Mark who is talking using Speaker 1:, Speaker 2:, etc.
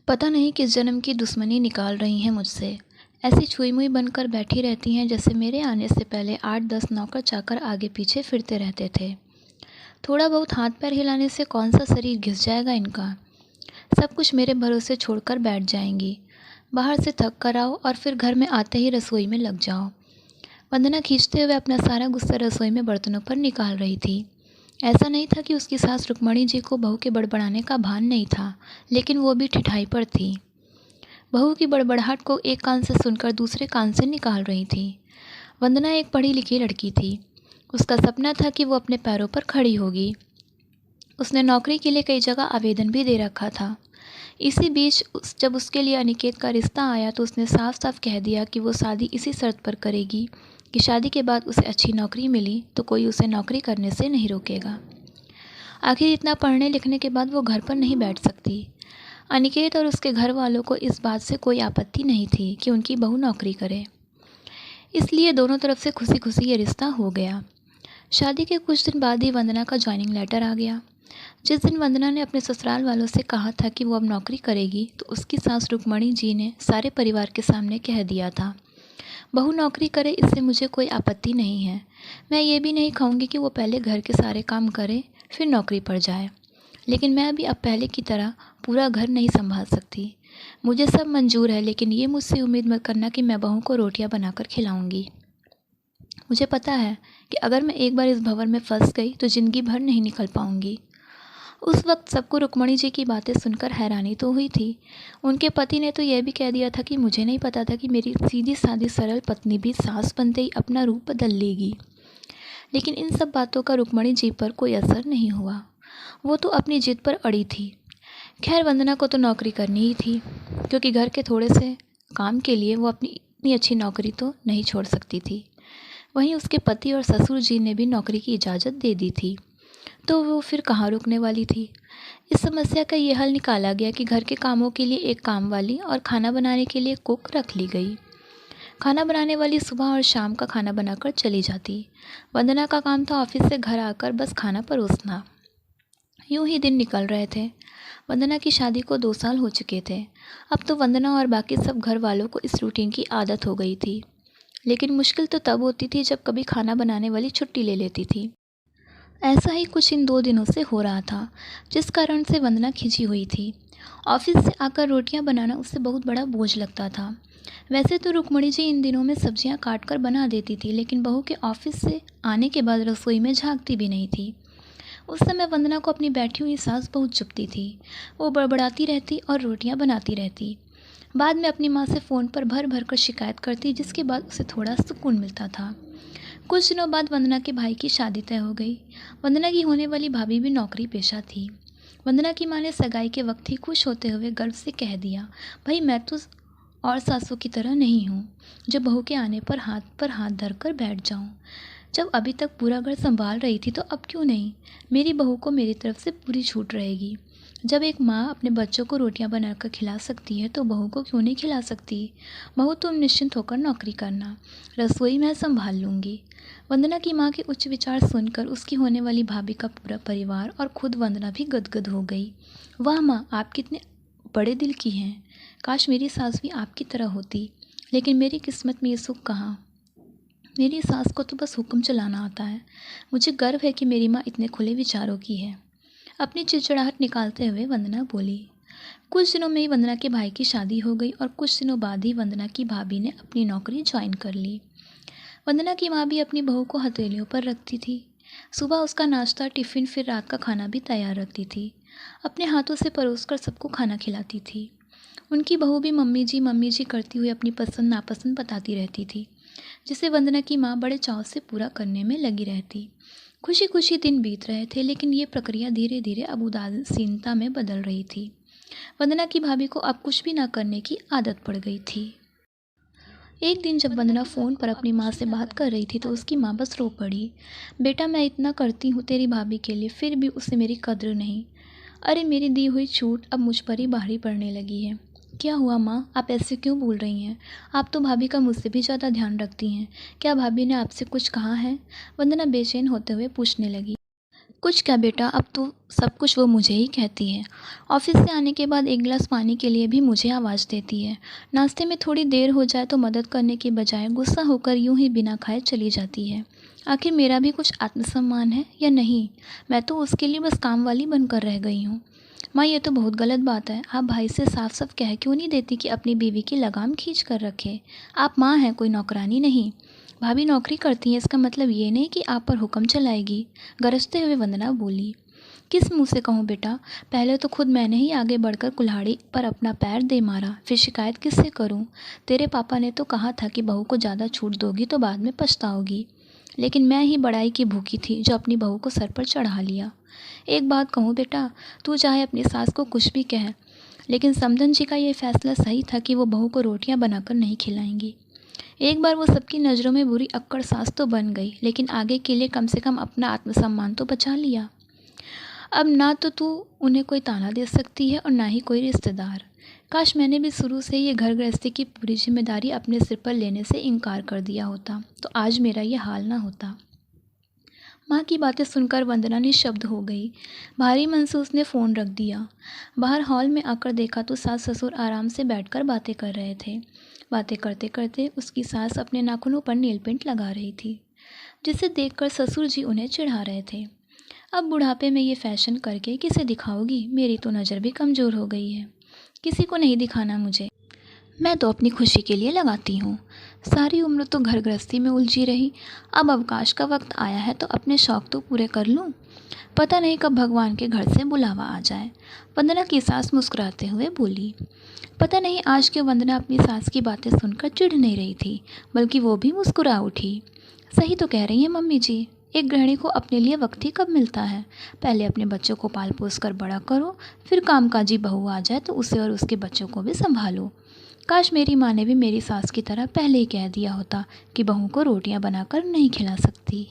Speaker 1: पता नहीं किस जन्म की दुश्मनी निकाल रही हैं मुझसे। ऐसी छुई मुई बनकर बैठी रहती हैं जैसे मेरे आने से पहले 8-10 नौकर चाकर आगे पीछे फिरते रहते थे। थोड़ा बहुत हाथ पैर हिलाने से कौन सा शरीर घिस जाएगा इनका। सब कुछ मेरे भरोसे छोड़कर बैठ जाएंगी। बाहर से थक कर आओ और फिर घर में आते ही रसोई में लग जाओ। वंदना खींचते हुए अपना सारा गुस्सा रसोई में बर्तनों पर निकाल रही थी। ऐसा नहीं था कि उसकी सास रुक्मणी जी को बहू के बड़बड़ाने का भान नहीं था, लेकिन वो भी ठिठाई पर थी। बहू की बड़बड़ाहट को एक कान से सुनकर दूसरे कान से निकाल रही थी। वंदना एक पढ़ी लिखी लड़की थी। उसका सपना था कि वो अपने पैरों पर खड़ी होगी। उसने नौकरी के लिए कई जगह आवेदन भी दे रखा था। इसी बीच जब उसके लिए अनिकेत का रिश्ता आया तो उसने साफ साफ कह दिया कि वो शादी इसी शर्त पर करेगी कि शादी के बाद उसे अच्छी नौकरी मिली तो कोई उसे नौकरी करने से नहीं रोकेगा। आखिर इतना पढ़ने लिखने के बाद वो घर पर नहीं बैठ सकती। अनिकेत और उसके घर वालों को इस बात से कोई आपत्ति नहीं थी कि उनकी बहू नौकरी करे, इसलिए दोनों तरफ से खुशी खुशी ये रिश्ता हो गया। शादी के कुछ दिन बाद ही वंदना का ज्वाइनिंग लेटर आ गया। जिस दिन वंदना ने अपने ससुराल वालों से कहा था कि वो अब नौकरी करेगी तो उसकी सास रुक्मणी जी ने सारे परिवार के सामने कह दिया था, बहू नौकरी करे इससे मुझे कोई आपत्ति नहीं है। मैं ये भी नहीं कहूँगी कि वो पहले घर के सारे काम करे फिर नौकरी पर जाए, लेकिन मैं भी अब पहले की तरह पूरा घर नहीं संभाल सकती। मुझे सब मंजूर है, लेकिन ये मुझसे उम्मीद मत करना कि मैं बहू को रोटियां बनाकर खिलाऊंगी। मुझे पता है कि अगर मैं एक बार इस भंवर में फंस गई तो ज़िंदगी भर नहीं निकल पाऊंगी। उस वक्त सबको रुक्मणी जी की बातें सुनकर हैरानी तो हुई थी। उनके पति ने तो यह भी कह दिया था कि मुझे नहीं पता था कि मेरी सीधी सादी सरल पत्नी भी सास बनते ही अपना रूप बदल लेगी। लेकिन इन सब बातों का रुक्मणी जी पर कोई असर नहीं हुआ। वो तो अपनी जिद पर अड़ी थी। खैर, वंदना को तो नौकरी करनी ही थी, क्योंकि घर के थोड़े से काम के लिए वो अपनी इतनी अच्छी नौकरी तो नहीं छोड़ सकती थी। वहीं उसके पति और ससुर जी ने भी नौकरी की इजाज़त दे दी थी, तो वो फिर कहाँ रुकने वाली थी। इस समस्या का ये हल निकाला गया कि घर के कामों के लिए एक काम वाली और खाना बनाने के लिए कुक रख ली गई। खाना बनाने वाली सुबह और शाम का खाना बनाकर चली जाती। वंदना का काम था ऑफिस से घर आकर बस खाना परोसना। यूं ही दिन निकल रहे थे। वंदना की शादी को 2 साल हो चुके थे। अब तो वंदना और बाकी सब घर वालों को इस रूटीन की आदत हो गई थी। लेकिन मुश्किल तो तब होती थी जब कभी खाना बनाने वाली छुट्टी ले लेती थी। ऐसा ही कुछ इन 2 दिनों से हो रहा था, जिस कारण से वंदना खिंची हुई थी। ऑफिस से आकर रोटियां बनाना उससे बहुत बड़ा बोझ लगता था। वैसे तो रुक्मणी जी इन दिनों में सब्जियां काट कर बना देती थी, लेकिन बहू के ऑफिस से आने के बाद रसोई में झांकती भी नहीं थी। उस समय वंदना को अपनी बैठी हुई सास बहुत चुभती थी। वो बड़बड़ाती रहती और रोटियां बनाती रहती। बाद में अपनी माँ से फ़ोन पर भर भर कर शिकायत करती, जिसके बाद उसे थोड़ा सुकून मिलता था। कुछ दिनों बाद वंदना के भाई की शादी तय हो गई। वंदना की होने वाली भाभी भी नौकरी पेशा थी। वंदना की माँ ने सगाई के वक्त ही खुश होते हुए गर्व से कह दिया, भाई मैं तो और सासों की तरह नहीं हूँ जो बहू के आने पर हाथ धर कर बैठ जाऊँ। जब अभी तक पूरा घर संभाल रही थी तो अब क्यों नहीं। मेरी बहू को मेरी तरफ से पूरी छूट रहेगी। जब एक माँ अपने बच्चों को रोटियां बनाकर खिला सकती है तो बहू को क्यों नहीं खिला सकती। बहू तुम निश्चिंत होकर नौकरी करना, रसोई मैं संभाल लूँगी। वंदना की माँ के उच्च विचार सुनकर उसकी होने वाली भाभी का पूरा परिवार और खुद वंदना भी गदगद हो गई। वाह माँ, आप कितने बड़े दिल की हैं। काश मेरी सास भी आपकी तरह होती, लेकिन मेरी किस्मत में ये सुख कहाँ। मेरी सास को तो बस हुक्म चलाना आता है। मुझे गर्व है कि मेरी माँ इतने खुले विचारों की है। अपनी चिड़चिड़ाहट निकालते हुए वंदना बोली। कुछ दिनों में ही वंदना के भाई की शादी हो गई और कुछ दिनों बाद ही वंदना की भाभी ने अपनी नौकरी ज्वाइन कर ली। वंदना की माँ भी अपनी बहू को हथेलियों पर रखती थी। सुबह उसका नाश्ता, टिफ़िन, फिर रात का खाना भी तैयार रखती थी। अपने हाथों से परोसकर सबको खाना खिलाती थी। उनकी बहू भी मम्मी जी करती हुई अपनी पसंद नापसंद बताती रहती थी, जिसे वंदना की माँ बड़े चाव से पूरा करने में लगी रहती। खुशी खुशी दिन बीत रहे थे, लेकिन ये प्रक्रिया धीरे धीरे अब उदासीनता में बदल रही थी। वंदना की भाभी को अब कुछ भी ना करने की आदत पड़ गई थी। एक दिन जब वंदना फ़ोन पर अपनी माँ से बात कर रही थी तो उसकी माँ बस रो पड़ी। बेटा, मैं इतना करती हूँ तेरी भाभी के लिए, फिर भी उसे मेरी कद्र नहीं। अरे मेरी दी हुई छूट अब मुझ पर ही भारी पड़ने लगी है। क्या हुआ माँ, आप ऐसे क्यों बोल रही हैं। आप तो भाभी का मुझसे भी ज़्यादा ध्यान रखती हैं। क्या भाभी ने आपसे कुछ कहा है। वंदना बेचैन होते हुए पूछने लगी। कुछ क्या बेटा, अब तो सब कुछ वो मुझे ही कहती है। ऑफिस से आने के बाद एक गिलास पानी के लिए भी मुझे आवाज़ देती है। नाश्ते में थोड़ी देर हो जाए तो मदद करने की बजाय गुस्सा होकर यूं ही बिना खाए चली जाती है। आखिर मेरा भी कुछ आत्मसम्मान है या नहीं? मैं तो उसके लिए बस काम वाली बनकर रह गई हूँ। माँ, ये तो बहुत गलत बात है। आप भाई से साफ साफ कह क्यों नहीं देती कि अपनी बीवी की लगाम खींच कर रखे? आप माँ हैं, कोई नौकरानी नहीं। भाभी नौकरी करती हैं इसका मतलब ये नहीं कि आप पर हुक्म चलाएगी, गरजते हुए वंदना बोली। किस मुंह से कहूँ बेटा? पहले तो खुद मैंने ही आगे बढ़कर कुल्हाड़ी पर अपना पैर दे मारा, फिर शिकायत किससे करूँ? तेरे पापा ने तो कहा था कि बहू को ज़्यादा छूट दोगी तो बाद में पछताओगी, लेकिन मैं ही बड़ाई की भूखी थी जो अपनी बहू को सर पर चढ़ा लिया। एक बात कहूँ बेटा, तू चाहे अपनी सास को कुछ भी कह, लेकिन समधन जी का ये फैसला सही था कि वो बहू को रोटियां बनाकर नहीं खिलाएंगी। एक बार वो सबकी नज़रों में बुरी अक्कड़ सास तो बन गई, लेकिन आगे के लिए कम से कम अपना आत्मसम्मान तो बचा लिया। अब ना तो तू उन्हें कोई ताना दे सकती है और ना ही कोई रिश्तेदार। काश मैंने भी शुरू से ये घर गृहस्थी की पूरी जिम्मेदारी अपने सिर पर लेने से इनकार कर दिया होता तो आज मेरा ये हाल ना होता। माँ की बातें सुनकर वंदना निशब्द हो गई। भारी मन से उसने फ़ोन रख दिया। बाहर हॉल में आकर देखा तो सास ससुर आराम से बैठकर बातें कर रहे थे। बातें करते करते उसकी सास अपने नाखूनों पर नेल पेंट लगा रही थी, जिसे देखकर ससुर जी उन्हें चिढ़ा रहे थे। अब बुढ़ापे में ये फैशन करके किसे दिखाओगी? मेरी तो नज़र भी कमज़ोर हो गई है। किसी को नहीं दिखाना मुझे, मैं तो अपनी खुशी के लिए लगाती हूँ। सारी उम्र तो घर गृहस्थी में उलझी रही, अब अवकाश का वक्त आया है तो अपने शौक़ तो पूरे कर लूँ। पता नहीं कब भगवान के घर से बुलावा आ जाए। वंदना की सास मुस्कुराते हुए बोली। पता नहीं आज क्यों वंदना अपनी सास की बातें सुनकर चिढ़ नहीं रही थी, बल्कि वो भी मुस्कुरा उठी। सही तो कह रही हैं मम्मी जी, एक गृहिणी को अपने लिए वक्त ही कब मिलता है? पहले अपने बच्चों को पाल पोस कर बड़ा करो, फिर कामकाजी बहू आ जाए तो उसे और उसके बच्चों को भी संभालो। काश मेरी माँ ने भी मेरी सास की तरह पहले ही कह दिया होता कि बहू को रोटियां बनाकर नहीं खिला सकती।